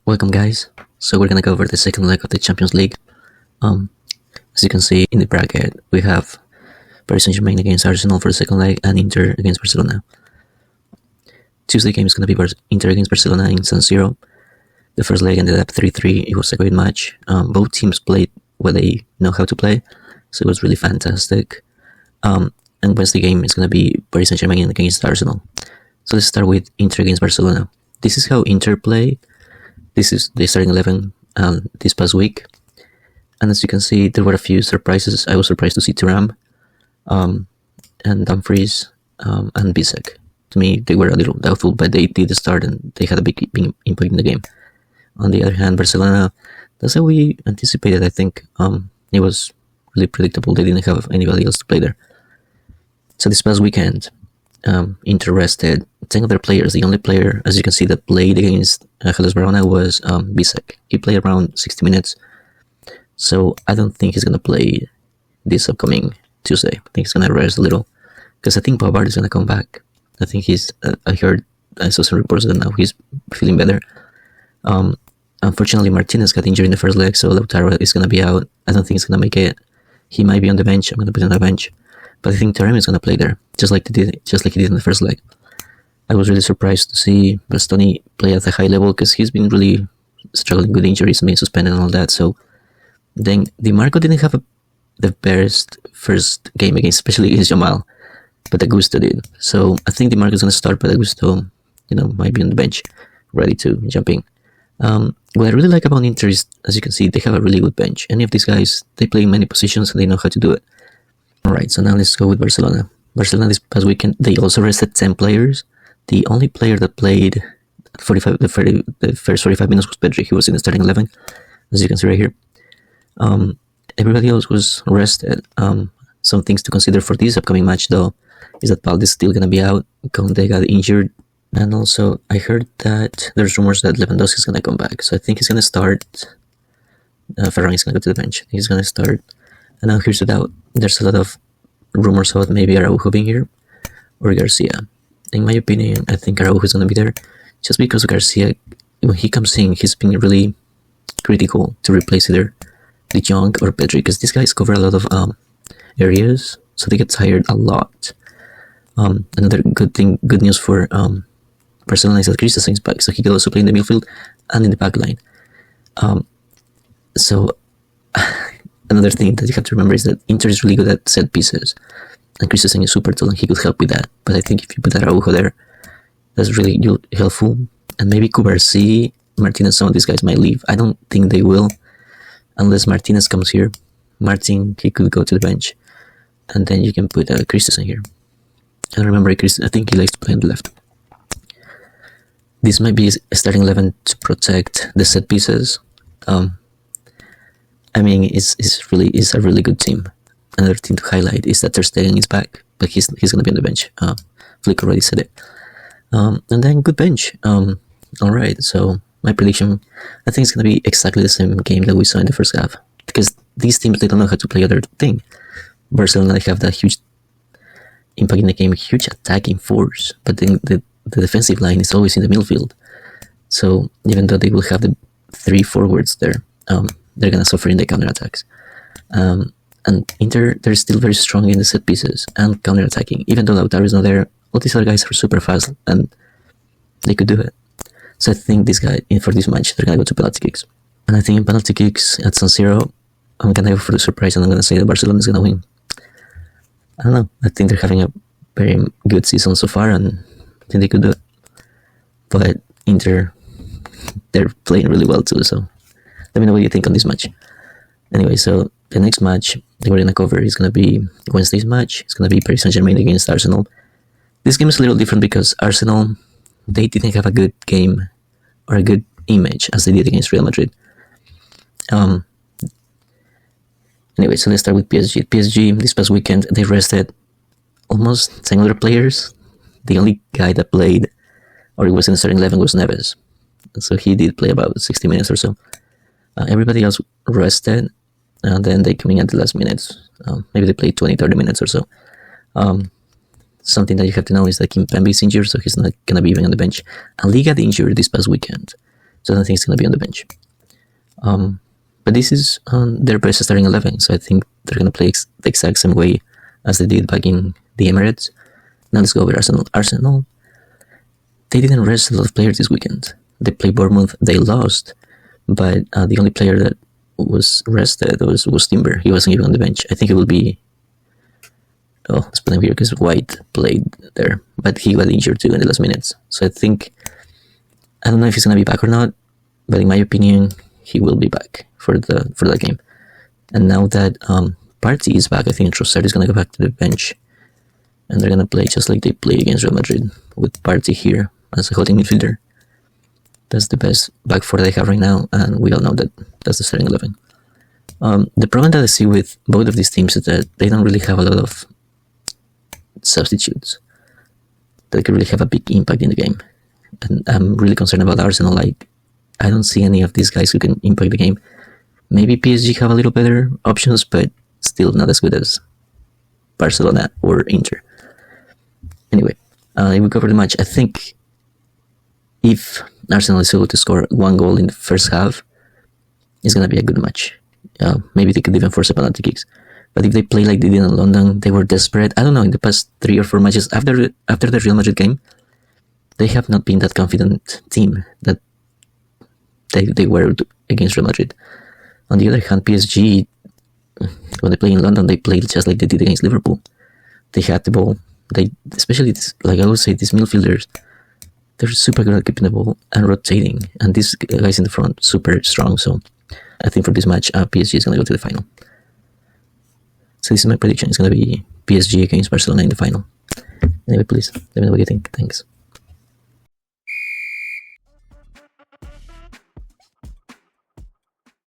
Welcome guys, so we're gonna go over the second leg of the Champions League. As you can see in the bracket, we have Paris Saint-Germain against Arsenal for the second leg and Inter against Barcelona. Tuesday game is gonna be Inter against Barcelona in San Siro. The first leg ended up 3-3, it was a great match. Both teams played what they know how to play, so it was really fantastic. And Wednesday game is gonna be Paris Saint-Germain against Arsenal. So let's start with Inter against Barcelona. This is how Inter play. This is the starting 11 this past week. And as you can see, there were a few surprises. I was surprised to see Thuram and Dumfries and Bisek. To me, they were a little doubtful, but they did start and they had a big impact in the game. On the other hand, Barcelona, that's how we anticipated, I think. It was really predictable. They didn't have anybody else to play there. So this past weekend, Inter rested 10 of their players. The only player, as you can see, that played against Hellas Verona was Bisek. He played around 60 minutes. So I don't think he's going to play this upcoming Tuesday. I think he's going to rest a little. Because I think Pavard is going to come back. I think I saw some reports that now he's feeling better. Unfortunately, Martinez got injured in the first leg, so Lautaro is going to be out. I don't think he's going to make it. He might be on the bench. I'm going to put him on the bench. But I think Thuram is going to play there, just like he did in the first leg. I was really surprised to see Bastoni play at a high level because he's been really struggling with injuries, being suspended and all that. So then Di Marco didn't have the best first game against, especially against Jamal, but Augusto did. So I think Di Marco is going to start, but Augusto, might be on the bench, ready to jump in. What I really like about Inter is, as you can see, they have a really good bench. Any of these guys, they play in many positions and they know how to do it. Alright, so now let's go with Barcelona. Barcelona this past weekend, they also rested 10 players. The only player that played the first 45 minutes was Pedri. He was in the starting 11, as you can see right here. Everybody else was rested. Some things to consider for this upcoming match, though, is that Balde is still going to be out. Conde got injured. And also, I heard that there's rumors that Lewandowski is going to come back. So I think he's going to start. Ferran is going to go to the bench. He's going to start. And now here's the doubt. There's a lot of rumors about maybe Araujo being here or Garcia. In my opinion, I think Araujo is going to be there just because Garcia, when he comes in, he's been really critical to replace either De Jong or Pedri because these guys cover a lot of areas, so they get tired a lot. Another good news for Barcelona is that Christensen is back, so he could also play in the midfield and in the back line. So another thing that you have to remember is that Inter is really good at set pieces, and Christensen is super tall and he could help with that. But I think if you put Araujo there, that's really helpful. And maybe Kubarsi, Martinez, some of these guys might leave. I don't think they will, unless Martinez comes here. Martin, he could go to the bench, and then you can put Christensen here. And remember, I think he likes to play on the left. This might be a starting 11 to protect the set pieces. I mean, it's a really good team. Another thing to highlight is that Ter Stegen is back, but he's going to be on the bench. Flick already said it. And then good bench. Alright, so my prediction, I think it's going to be exactly the same game that we saw in the first half. Because these teams, they don't know how to play other thing. Barcelona, they have that huge impact in the game, huge attacking force, but then the defensive line is always in the midfield. So even though they will have the 3 forwards there, they're going to suffer in the counter-attacks. And Inter, they're still very strong in the set pieces and counter-attacking. Even though Lautaro is not there, all these other guys are super fast and they could do it. So I think this guy, for this match, they're going to go to penalty kicks. And I think in penalty kicks at San Siro, I'm going to go for the surprise and I'm going to say that Barcelona is going to win. I don't know. I think they're having a very good season so far and I think they could do it. But Inter, they're playing really well too, so let me know what you think on this match. Anyway, so the next match that we're going to cover is going to be Wednesday's match. It's going to be Paris Saint-Germain against Arsenal. This game is a little different because Arsenal, they didn't have a good game or a good image as they did against Real Madrid. Anyway, so let's start with PSG. PSG, this past weekend, they rested almost 10 other players. The only guy that played, or it was in the starting 11, was Neves. So he did play about 60 minutes or so. Everybody else rested, and then they come in at the last minutes. Maybe they played 20-30 minutes or so. Something that you have to know is that Kimpembe is injured, so he's not going to be even on the bench. And Lee got injured this past weekend. so I don't think he's gonna be on the bench. But this is their best starting 11, so I think they're gonna play the exact same way as they did back in the Emirates. Now let's go over Arsenal. Arsenal, they didn't rest a lot of players this weekend. They played Bournemouth, they lost, but the only player that was rested was Timber. He wasn't even on the bench. I think it will be... Oh, it's playing weird because White played there, but he got injured too in the last minutes. So I think... I don't know if he's going to be back or not, but in my opinion, he will be back for that game. And now that Partey is back, I think Trossard is going to go back to the bench. And they're going to play just like they played against Real Madrid, with Partey here as a holding midfielder. That's the best back four they have right now, and we all know that that's the starting 11. The problem that I see with both of these teams is that they don't really have a lot of substitutes that could really have a big impact in the game. And I'm really concerned about Arsenal. Like, I don't see any of these guys who can impact the game. Maybe PSG have a little better options, but still not as good as Barcelona or Inter. Anyway, we covered the match. I think if Arsenal is able to score one goal in the first half, it's going to be a good match. Maybe they could even force a penalty kicks. But if they play like they did in London, they were desperate. I don't know, in the past 3 or 4 matches after the Real Madrid game, they have not been that confident team that they were against Real Madrid. On the other hand, PSG, when they play in London, they played just like they did against Liverpool. They had the ball. They, especially this, like I always say, these midfielders, they're super good at keeping the ball and rotating. And these guys in the front, super strong. So I think for this match, PSG is going to go to the final. So this is my prediction. It's going to be PSG against Barcelona in the final. Anyway, please let me know what you think. Thanks.